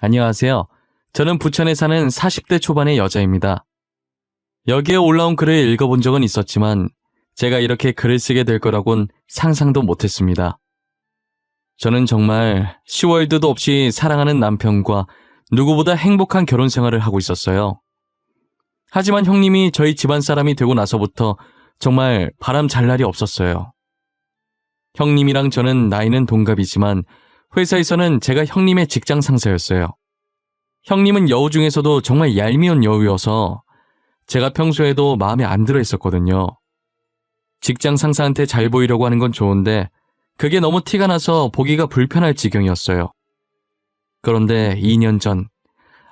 안녕하세요. 저는 부천에 사는 40대 초반의 여자입니다. 여기에 올라온 글을 읽어본 적은 있었지만 제가 이렇게 글을 쓰게 될 거라곤 상상도 못했습니다. 저는 정말 10월드도 없이 사랑하는 남편과 누구보다 행복한 결혼 생활을 하고 있었어요. 하지만 형님이 저희 집안 사람이 되고 나서부터 정말 바람 잘 날이 없었어요. 형님이랑 저는 나이는 동갑이지만 회사에서는 제가 형님의 직장 상사였어요. 형님은 여우 중에서도 정말 얄미운 여우여서 제가 평소에도 마음에 안 들어 했었거든요. 직장 상사한테 잘 보이려고 하는 건 좋은데 그게 너무 티가 나서 보기가 불편할 지경이었어요. 그런데 2년 전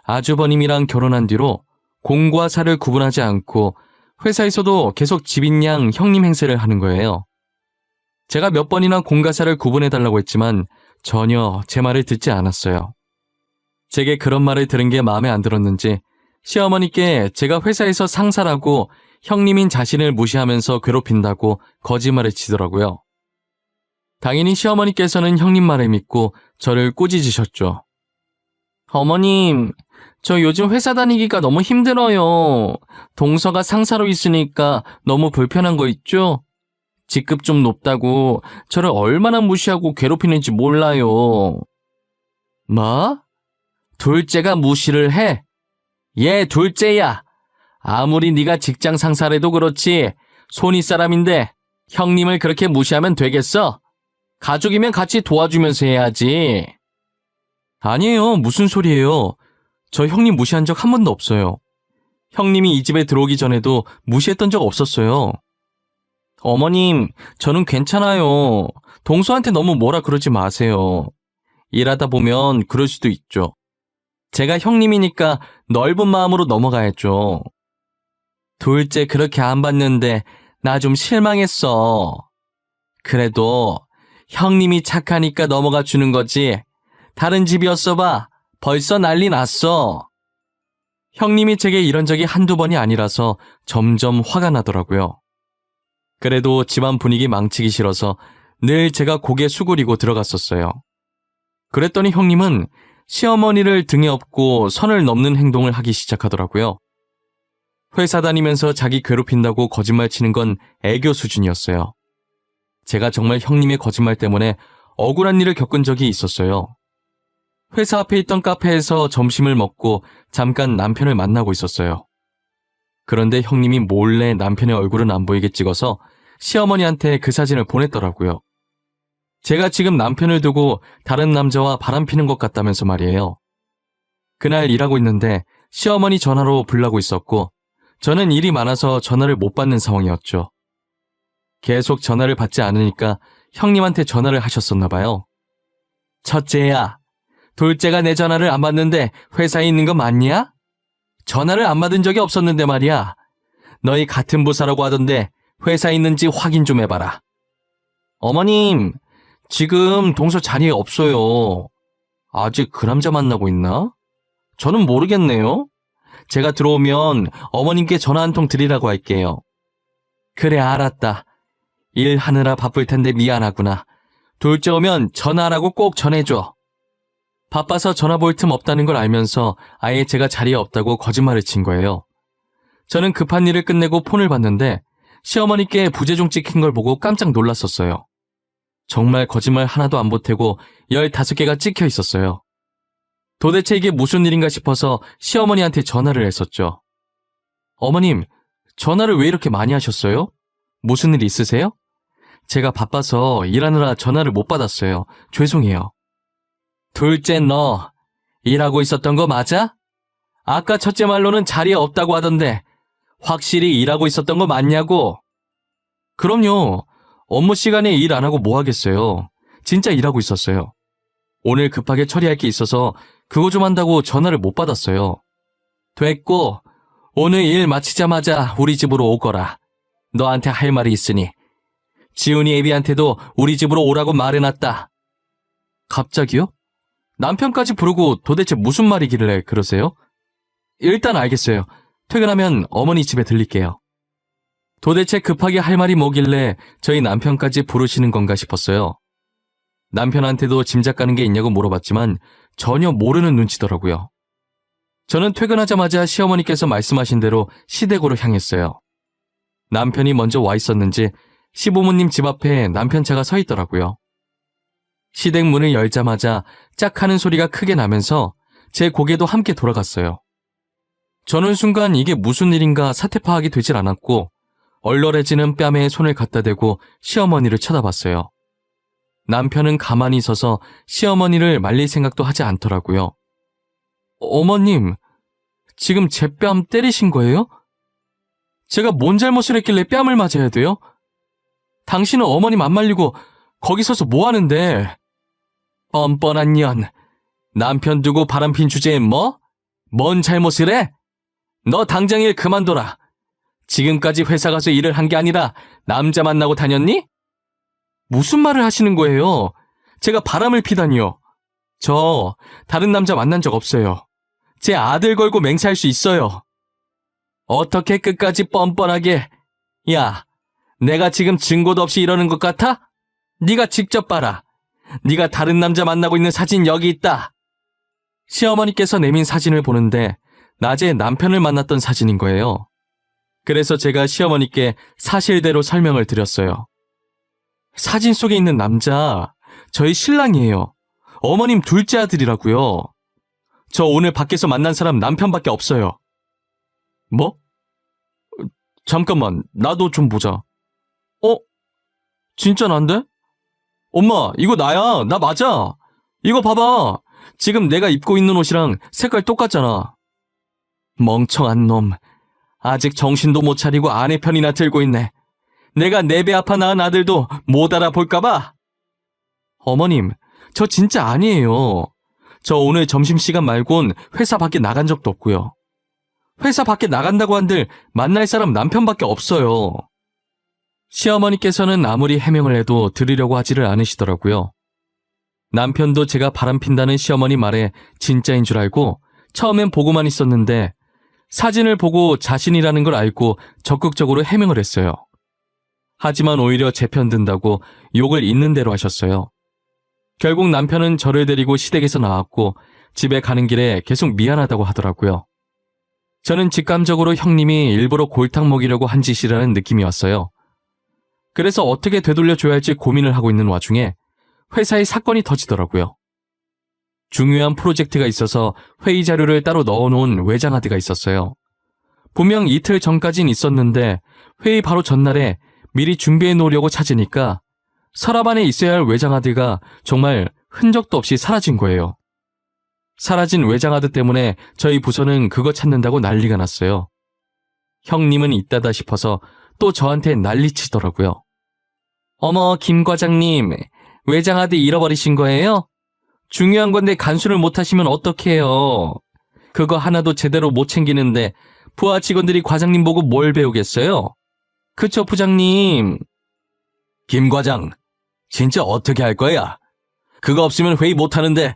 아주버님이랑 결혼한 뒤로 공과 사를 구분하지 않고 회사에서도 계속 집인양 형님 행세를 하는 거예요. 제가 몇 번이나 공과 사를 구분해달라고 했지만 전혀 제 말을 듣지 않았어요. 제게 그런 말을 들은 게 마음에 안 들었는지 시어머니께 제가 회사에서 상사라고 형님인 자신을 무시하면서 괴롭힌다고 거짓말을 치더라고요. 당연히 시어머니께서는 형님 말을 믿고 저를 꾸짖으셨죠. 어머님, 저 요즘 회사 다니기가 너무 힘들어요. 동서가 상사로 있으니까 너무 불편한 거 있죠? 직급 좀 높다고 저를 얼마나 무시하고 괴롭히는지 몰라요. 뭐? 둘째가 무시를 해? 얘 둘째야. 아무리 네가 직장 상사래도 그렇지 손윗 사람인데 형님을 그렇게 무시하면 되겠어? 가족이면 같이 도와주면서 해야지. 아니에요. 무슨 소리예요. 저 형님 무시한 적 한 번도 없어요. 형님이 이 집에 들어오기 전에도 무시했던 적 없었어요. 어머님, 저는 괜찮아요. 동서한테 너무 뭐라 그러지 마세요. 일하다 보면 그럴 수도 있죠. 제가 형님이니까 넓은 마음으로 넘어가야죠. 둘째 그렇게 안 봤는데 나 좀 실망했어. 그래도 형님이 착하니까 넘어가 주는 거지. 다른 집이었어 봐. 벌써 난리 났어. 형님이 제게 이런 적이 한두 번이 아니라서 점점 화가 나더라고요. 그래도 집안 분위기 망치기 싫어서 늘 제가 고개 수그리고 들어갔었어요. 그랬더니 형님은 시어머니를 등에 업고 선을 넘는 행동을 하기 시작하더라고요. 회사 다니면서 자기 괴롭힌다고 거짓말 치는 건 애교 수준이었어요. 제가 정말 형님의 거짓말 때문에 억울한 일을 겪은 적이 있었어요. 회사 앞에 있던 카페에서 점심을 먹고 잠깐 남편을 만나고 있었어요. 그런데 형님이 몰래 남편의 얼굴은 안 보이게 찍어서 시어머니한테 그 사진을 보냈더라고요. 제가 지금 남편을 두고 다른 남자와 바람피는 것 같다면서 말이에요. 그날 일하고 있는데 시어머니 전화로 불나고 있었고 저는 일이 많아서 전화를 못 받는 상황이었죠. 계속 전화를 받지 않으니까 형님한테 전화를 하셨었나 봐요. 첫째야, 둘째가 내 전화를 안 받는데 회사에 있는 거 맞냐? 전화를 안 받은 적이 없었는데 말이야. 너희 같은 부사라고 하던데 회사에 있는지 확인 좀 해봐라. 어머님, 지금 동서 자리에 없어요. 아직 그 남자 만나고 있나? 저는 모르겠네요. 제가 들어오면 어머님께 전화 한 통 드리라고 할게요. 그래, 알았다. 일하느라 바쁠 텐데 미안하구나. 둘째 오면 전화하라고 꼭 전해줘. 바빠서 전화 볼 틈 없다는 걸 알면서 아예 제가 자리에 없다고 거짓말을 친 거예요. 저는 급한 일을 끝내고 폰을 봤는데 시어머니께 부재중 찍힌 걸 보고 깜짝 놀랐었어요. 정말 거짓말 하나도 안 보태고 15개가 찍혀 있었어요. 도대체 이게 무슨 일인가 싶어서 시어머니한테 전화를 했었죠. 어머님, 전화를 왜 이렇게 많이 하셨어요? 무슨 일 있으세요? 제가 바빠서 일하느라 전화를 못 받았어요. 죄송해요. 둘째 너, 일하고 있었던 거 맞아? 아까 첫째 말로는 자리에 없다고 하던데 확실히 일하고 있었던 거 맞냐고? 그럼요. 업무 시간에 일 안 하고 뭐 하겠어요. 진짜 일하고 있었어요. 오늘 급하게 처리할 게 있어서 그거 좀 한다고 전화를 못 받았어요. 됐고, 오늘 일 마치자마자 우리 집으로 오거라. 너한테 할 말이 있으니. 지훈이 애비한테도 우리 집으로 오라고 말해놨다. 갑자기요? 남편까지 부르고 도대체 무슨 말이길래 그러세요? 일단 알겠어요. 퇴근하면 어머니 집에 들릴게요. 도대체 급하게 할 말이 뭐길래 저희 남편까지 부르시는 건가 싶었어요. 남편한테도 짐작 가는 게 있냐고 물어봤지만 전혀 모르는 눈치더라고요. 저는 퇴근하자마자 시어머니께서 말씀하신 대로 시댁으로 향했어요. 남편이 먼저 와 있었는지 시부모님 집 앞에 남편 차가 서 있더라고요. 시댁 문을 열자마자 짝 하는 소리가 크게 나면서 제 고개도 함께 돌아갔어요. 저는 순간 이게 무슨 일인가 사태 파악이 되질 않았고 얼얼해지는 뺨에 손을 갖다 대고 시어머니를 쳐다봤어요. 남편은 가만히 서서 시어머니를 말릴 생각도 하지 않더라고요. 어머님, 지금 제 뺨 때리신 거예요? 제가 뭔 잘못을 했길래 뺨을 맞아야 돼요? 당신은 어머님 안 말리고 거기 서서 뭐 하는데? 뻔뻔한 년. 남편 두고 바람핀 주제에 뭐? 뭔 잘못을 해? 너 당장 일 그만둬라. 지금까지 회사 가서 일을 한 게 아니라 남자 만나고 다녔니? 무슨 말을 하시는 거예요? 제가 바람을 피다니요. 저 다른 남자 만난 적 없어요. 제 아들 걸고 맹세할 수 있어요. 어떻게 끝까지 뻔뻔하게. 야, 내가 지금 증거도 없이 이러는 것 같아? 네가 직접 봐라. 네가 다른 남자 만나고 있는 사진 여기 있다. 시어머니께서 내민 사진을 보는데 낮에 남편을 만났던 사진인 거예요. 그래서 제가 시어머니께 사실대로 설명을 드렸어요. 사진 속에 있는 남자, 저희 신랑이에요. 어머님 둘째 아들이라고요. 저 오늘 밖에서 만난 사람 남편밖에 없어요. 뭐? 잠깐만, 나도 좀 보자. 진짜 난데? 엄마, 이거 나야. 나 맞아. 이거 봐봐. 지금 내가 입고 있는 옷이랑 색깔 똑같잖아. 멍청한 놈. 아직 정신도 못 차리고 아내 편이나 들고 있네. 내가 네 배 아파 낳은 아들도 못 알아볼까봐. 어머님, 저 진짜 아니에요. 저 오늘 점심시간 말곤 회사 밖에 나간 적도 없고요. 회사 밖에 나간다고 한들 만날 사람 남편밖에 없어요. 시어머니께서는 아무리 해명을 해도 들으려고 하지를 않으시더라고요. 남편도 제가 바람핀다는 시어머니 말에 진짜인 줄 알고 처음엔 보고만 있었는데 사진을 보고 자신이라는 걸 알고 적극적으로 해명을 했어요. 하지만 오히려 제 편 든다고 욕을 있는 대로 하셨어요. 결국 남편은 저를 데리고 시댁에서 나왔고 집에 가는 길에 계속 미안하다고 하더라고요. 저는 직감적으로 형님이 일부러 골탕 먹이려고 한 짓이라는 느낌이 왔어요. 그래서 어떻게 되돌려줘야 할지 고민을 하고 있는 와중에 회사에 사건이 터지더라고요. 중요한 프로젝트가 있어서 회의 자료를 따로 넣어놓은 외장하드가 있었어요. 분명 이틀 전까진 있었는데 회의 바로 전날에 미리 준비해 놓으려고 찾으니까 서랍 안에 있어야 할 외장하드가 정말 흔적도 없이 사라진 거예요. 사라진 외장하드 때문에 저희 부서는 그거 찾는다고 난리가 났어요. 형님은 있다다 싶어서 또 저한테 난리치더라고요. 어머, 김 과장님, 외장하드 잃어버리신 거예요? 중요한 건데 간수를 못하시면 어떡해요. 그거 하나도 제대로 못 챙기는데 부하 직원들이 과장님 보고 뭘 배우겠어요? 그쵸, 부장님? 김 과장, 진짜 어떻게 할 거야? 그거 없으면 회의 못하는데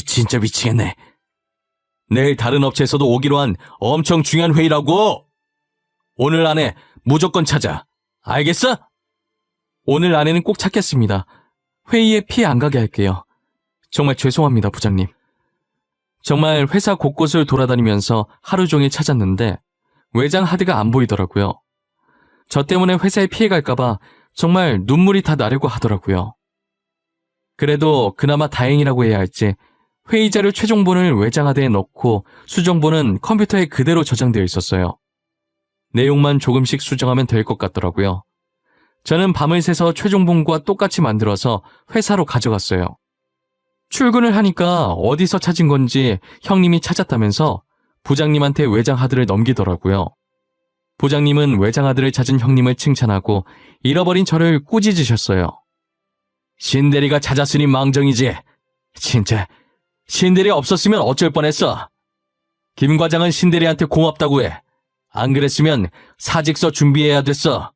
진짜 미치겠네. 내일 다른 업체에서도 오기로 한 엄청 중요한 회의라고. 오늘 안에 무조건 찾아. 알겠어? 오늘 안에는 꼭 찾겠습니다. 회의에 피해 안 가게 할게요. 정말 죄송합니다, 부장님. 정말 회사 곳곳을 돌아다니면서 하루 종일 찾았는데 외장 하드가 안 보이더라고요. 저 때문에 회사에 피해 갈까봐 정말 눈물이 다 나려고 하더라고요. 그래도 그나마 다행이라고 해야 할지 회의 자료 최종본을 외장하드에 넣고 수정본은 컴퓨터에 그대로 저장되어 있었어요. 내용만 조금씩 수정하면 될 것 같더라고요. 저는 밤을 새서 최종본과 똑같이 만들어서 회사로 가져갔어요. 출근을 하니까 어디서 찾은 건지 형님이 찾았다면서 부장님한테 외장하드를 넘기더라고요. 부장님은 외장하드를 찾은 형님을 칭찬하고 잃어버린 저를 꾸짖으셨어요. 신대리가 찾았으니 망정이지. 진짜 신대리 없었으면 어쩔 뻔했어. 김 과장은 신대리한테 고맙다고 해. 안 그랬으면 사직서 준비해야 됐어.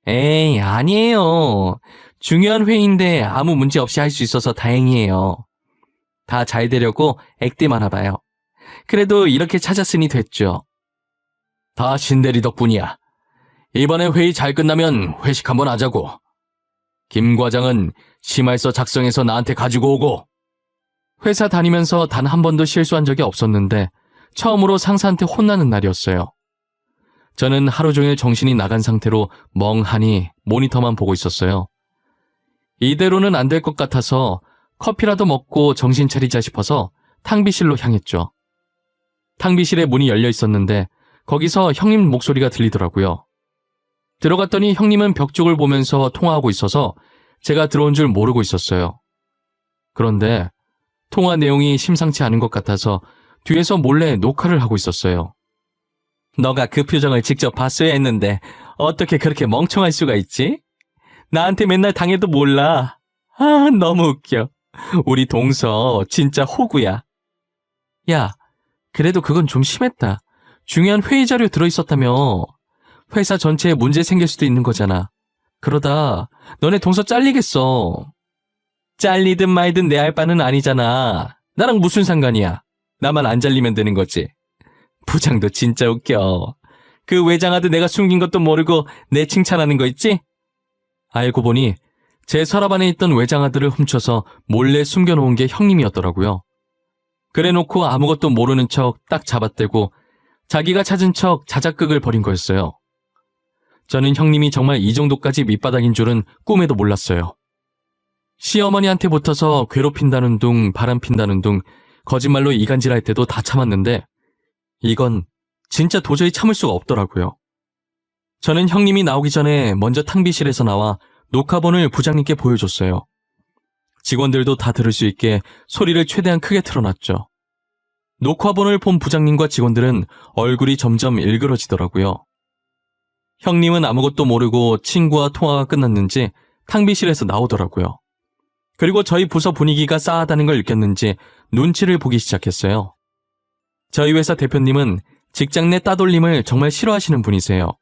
에이, 아니에요. 중요한 회의인데 아무 문제 없이 할 수 있어서 다행이에요. 다 잘 되려고 액땜 하나 봐요. 그래도 이렇게 찾았으니 됐죠. 다 신대리 덕분이야. 이번에 회의 잘 끝나면 회식 한번 하자고. 김 과장은 심할서 작성해서 나한테 가지고 오고. 회사 다니면서 단 한 번도 실수한 적이 없었는데 처음으로 상사한테 혼나는 날이었어요. 저는 하루 종일 정신이 나간 상태로 멍하니 모니터만 보고 있었어요. 이대로는 안 될 것 같아서 커피라도 먹고 정신 차리자 싶어서 탕비실로 향했죠. 탕비실에 문이 열려 있었는데 거기서 형님 목소리가 들리더라고요. 들어갔더니 형님은 벽 쪽을 보면서 통화하고 있어서 제가 들어온 줄 모르고 있었어요. 그런데 통화 내용이 심상치 않은 것 같아서 뒤에서 몰래 녹화를 하고 있었어요. 너가 그 표정을 직접 봤어야 했는데 어떻게 그렇게 멍청할 수가 있지? 나한테 맨날 당해도 몰라. 아, 너무 웃겨. 우리 동서 진짜 호구야. 야, 그래도 그건 좀 심했다. 중요한 회의 자료 들어있었다며. 회사 전체에 문제 생길 수도 있는 거잖아. 그러다 너네 동서 잘리겠어. 잘리든 말든 내 할 바는 아니잖아. 나랑 무슨 상관이야. 나만 안 잘리면 되는 거지. 부장도 진짜 웃겨. 그 외장하드 내가 숨긴 것도 모르고 내 칭찬하는 거 있지? 알고 보니 제 서랍 안에 있던 외장하드를 훔쳐서 몰래 숨겨놓은 게 형님이었더라고요. 그래놓고 아무것도 모르는 척 딱 잡아떼고 자기가 찾은 척 자작극을 벌인 거였어요. 저는 형님이 정말 이 정도까지 밑바닥인 줄은 꿈에도 몰랐어요. 시어머니한테 붙어서 괴롭힌다는 둥 바람핀다는 둥 거짓말로 이간질할 때도 다 참았는데 이건 진짜 도저히 참을 수가 없더라고요. 저는 형님이 나오기 전에 먼저 탕비실에서 나와 녹화본을 부장님께 보여줬어요. 직원들도 다 들을 수 있게 소리를 최대한 크게 틀어놨죠. 녹화본을 본 부장님과 직원들은 얼굴이 점점 일그러지더라고요. 형님은 아무것도 모르고 친구와 통화가 끝났는지 탕비실에서 나오더라고요. 그리고 저희 부서 분위기가 싸하다는 걸 느꼈는지 눈치를 보기 시작했어요. 저희 회사 대표님은 직장 내 따돌림을 정말 싫어하시는 분이세요.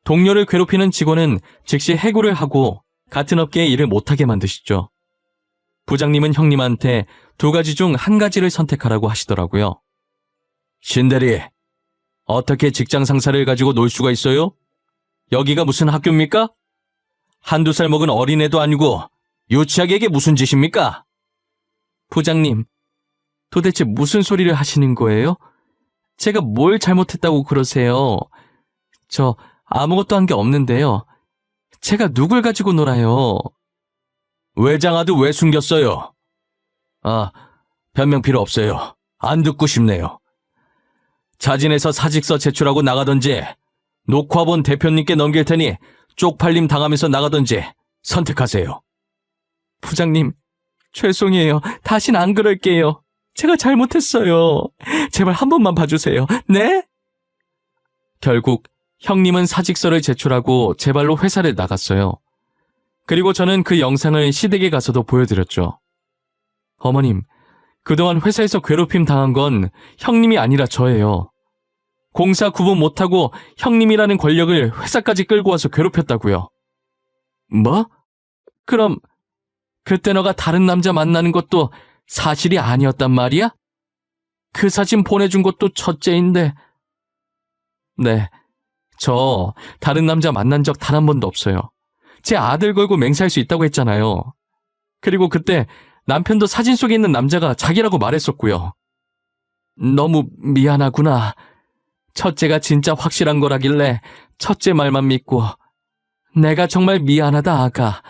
동료를 괴롭히는 직원은 즉시 해고를 하고 같은 업계에 일을 못하게 만드시죠. 부장님은 형님한테 두 가지 중 한 가지를 선택하라고 하시더라고요. 신대리, 어떻게 직장 상사를 가지고 놀 수가 있어요? 여기가 무슨 학교입니까? 한두 살 먹은 어린애도 아니고 유치하게 무슨 짓입니까? 부장님, 도대체 무슨 소리를 하시는 거예요? 제가 뭘 잘못했다고 그러세요? 저 아무것도 한 게 없는데요. 제가 누굴 가지고 놀아요? 외장하드 왜 숨겼어요? 아, 변명 필요 없어요. 안 듣고 싶네요. 자진해서 사직서 제출하고 나가던지 녹화본 대표님께 넘길 테니 쪽팔림 당하면서 나가던지 선택하세요. 부장님, 죄송해요. 다신 안 그럴게요. 제가 잘못했어요. 제발 한 번만 봐주세요. 네? 결국 형님은 사직서를 제출하고 제 발로 회사를 나갔어요. 그리고 저는 그 영상을 시댁에 가서도 보여드렸죠. 어머님, 그동안 회사에서 괴롭힘 당한 건 형님이 아니라 저예요. 공사 구분 못하고 형님이라는 권력을 회사까지 끌고 와서 괴롭혔다고요. 뭐? 그럼 그때 너가 다른 남자 만나는 것도 사실이 아니었단 말이야? 그 사진 보내준 것도 첫째인데. 네, 저 다른 남자 만난 적 단 한 번도 없어요. 제 아들 걸고 맹세할 수 있다고 했잖아요. 그리고 그때 남편도 사진 속에 있는 남자가 자기라고 말했었고요. 너무 미안하구나. 첫째가 진짜 확실한 거라길래 첫째 말만 믿고. 내가 정말 미안하다, 아가.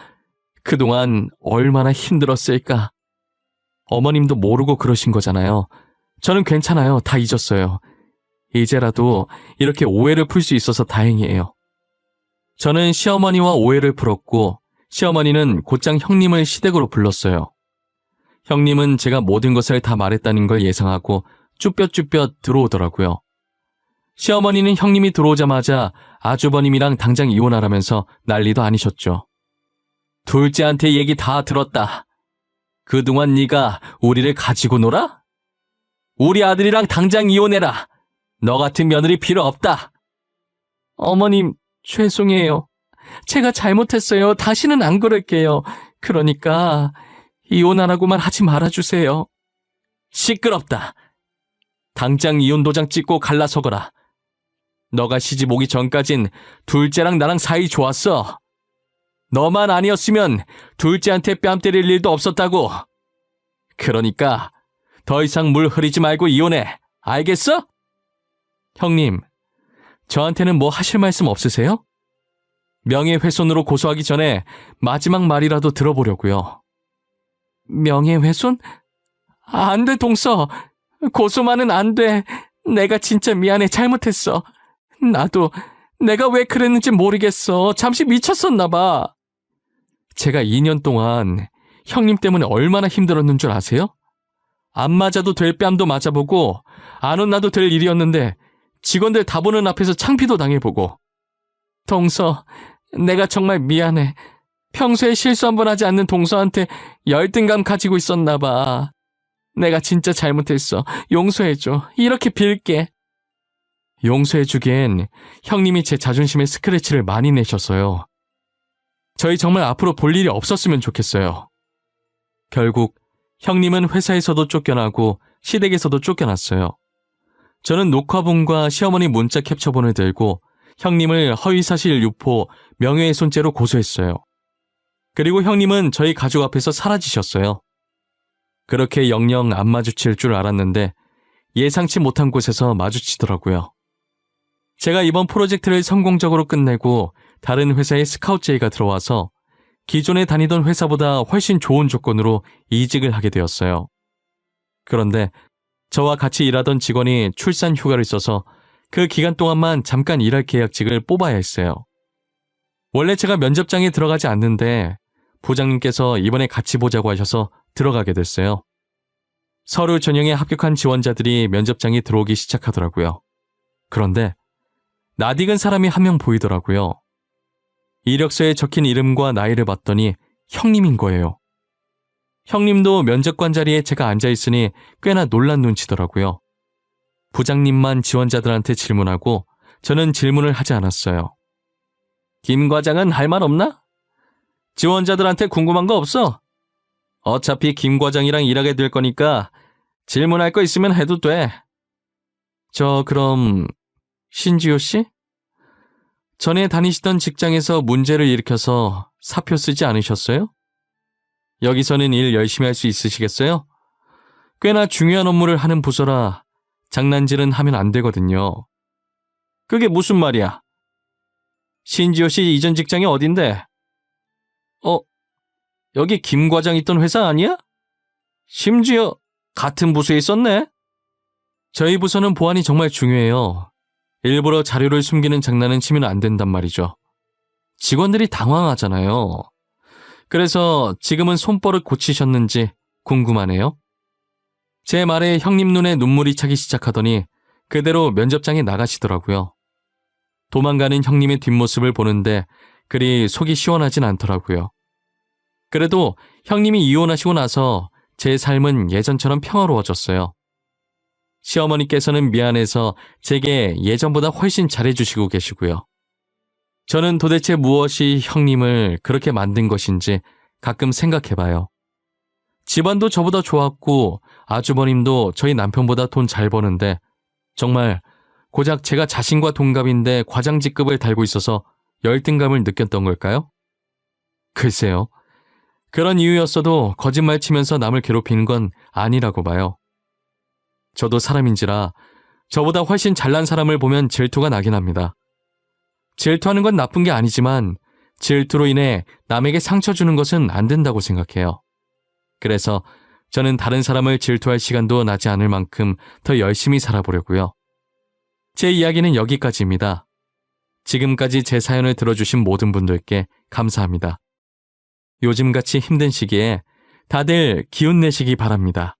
그동안 얼마나 힘들었을까. 어머님도 모르고 그러신 거잖아요. 저는 괜찮아요. 다 잊었어요. 이제라도 이렇게 오해를 풀 수 있어서 다행이에요. 저는 시어머니와 오해를 풀었고 시어머니는 곧장 형님을 시댁으로 불렀어요. 형님은 제가 모든 것을 다 말했다는 걸 예상하고 쭈뼛쭈뼛 들어오더라고요. 시어머니는 형님이 들어오자마자 아주버님이랑 당장 이혼하라면서 난리도 아니셨죠. 둘째한테 얘기 다 들었다. 그동안 네가 우리를 가지고 놀아? 우리 아들이랑 당장 이혼해라. 너 같은 며느리 필요 없다. 어머님, 죄송해요. 제가 잘못했어요. 다시는 안 그럴게요. 그러니까 이혼하라고만 하지 말아주세요. 시끄럽다. 당장 이혼 도장 찍고 갈라서거라. 너가 시집 오기 전까진 둘째랑 나랑 사이 좋았어. 너만 아니었으면 둘째한테 뺨 때릴 일도 없었다고. 그러니까 더 이상 물 흐리지 말고 이혼해. 알겠어? 형님, 저한테는 뭐 하실 말씀 없으세요? 명예훼손으로 고소하기 전에 마지막 말이라도 들어보려고요. 명예훼손? 안 돼, 동서. 고소만은 안 돼. 내가 진짜 미안해. 잘못했어. 나도 내가 왜 그랬는지 모르겠어. 잠시 미쳤었나 봐. 제가 2년 동안 형님 때문에 얼마나 힘들었는 줄 아세요? 안 맞아도 될 뺨도 맞아보고 안 혼나도 될 일이었는데 직원들 다 보는 앞에서 창피도 당해보고. 동서, 내가 정말 미안해. 평소에 실수 한 번 하지 않는 동서한테 열등감 가지고 있었나 봐. 내가 진짜 잘못했어. 용서해줘. 이렇게 빌게. 용서해주기엔 형님이 제 자존심에 스크래치를 많이 내셨어요. 저희 정말 앞으로 볼 일이 없었으면 좋겠어요. 결국 형님은 회사에서도 쫓겨나고 시댁에서도 쫓겨났어요. 저는 녹화본과 시어머니 문자 캡처본을 들고 형님을 허위사실 유포, 명예훼손죄로 고소했어요. 그리고 형님은 저희 가족 앞에서 사라지셨어요. 그렇게 영영 안 마주칠 줄 알았는데 예상치 못한 곳에서 마주치더라고요. 제가 이번 프로젝트를 성공적으로 끝내고 다른 회사에 스카우트 제의가 들어와서 기존에 다니던 회사보다 훨씬 좋은 조건으로 이직을 하게 되었어요. 그런데 저와 같이 일하던 직원이 출산 휴가를 써서 그 기간 동안만 잠깐 일할 계약직을 뽑아야 했어요. 원래 제가 면접장에 들어가지 않는데 부장님께서 이번에 같이 보자고 하셔서 들어가게 됐어요. 서류 전형에 합격한 지원자들이 면접장에 들어오기 시작하더라고요. 그런데 낯익은 사람이 한 명 보이더라고요. 이력서에 적힌 이름과 나이를 봤더니 형님인 거예요. 형님도 면접관 자리에 제가 앉아있으니 꽤나 놀란 눈치더라고요. 부장님만 지원자들한테 질문하고 저는 질문을 하지 않았어요. 김 과장은 할 말 없나? 지원자들한테 궁금한 거 없어? 어차피 김 과장이랑 일하게 될 거니까 질문할 거 있으면 해도 돼. 그럼 신지호 씨? 전에 다니시던 직장에서 문제를 일으켜서 사표 쓰지 않으셨어요? 여기서는 일 열심히 할 수 있으시겠어요? 꽤나 중요한 업무를 하는 부서라 장난질은 하면 안 되거든요. 그게 무슨 말이야? 신지호 씨 이전 직장이 어딘데? 여기 김 과장 있던 회사 아니야? 심지어 같은 부서에 있었네? 저희 부서는 보안이 정말 중요해요. 일부러 자료를 숨기는 장난은 치면 안 된단 말이죠. 직원들이 당황하잖아요. 그래서 지금은 손버릇 고치셨는지 궁금하네요. 제 말에 형님 눈에 눈물이 차기 시작하더니 그대로 면접장에 나가시더라고요. 도망가는 형님의 뒷모습을 보는데 그리 속이 시원하진 않더라고요. 그래도 형님이 이혼하시고 나서 제 삶은 예전처럼 평화로워졌어요. 시어머니께서는 미안해서 제게 예전보다 훨씬 잘해주시고 계시고요. 저는 도대체 무엇이 형님을 그렇게 만든 것인지 가끔 생각해봐요. 집안도 저보다 좋았고 아주버님도 저희 남편보다 돈 잘 버는데 정말 고작 제가 자신과 동갑인데 과장 직급을 달고 있어서 열등감을 느꼈던 걸까요? 글쎄요. 그런 이유였어도 거짓말 치면서 남을 괴롭히는 건 아니라고 봐요. 저도 사람인지라 저보다 훨씬 잘난 사람을 보면 질투가 나긴 합니다. 질투하는 건 나쁜 게 아니지만 질투로 인해 남에게 상처 주는 것은 안 된다고 생각해요. 그래서 저는 다른 사람을 질투할 시간도 나지 않을 만큼 더 열심히 살아보려고요. 제 이야기는 여기까지입니다. 지금까지 제 사연을 들어주신 모든 분들께 감사합니다. 요즘같이 힘든 시기에 다들 기운 내시기 바랍니다.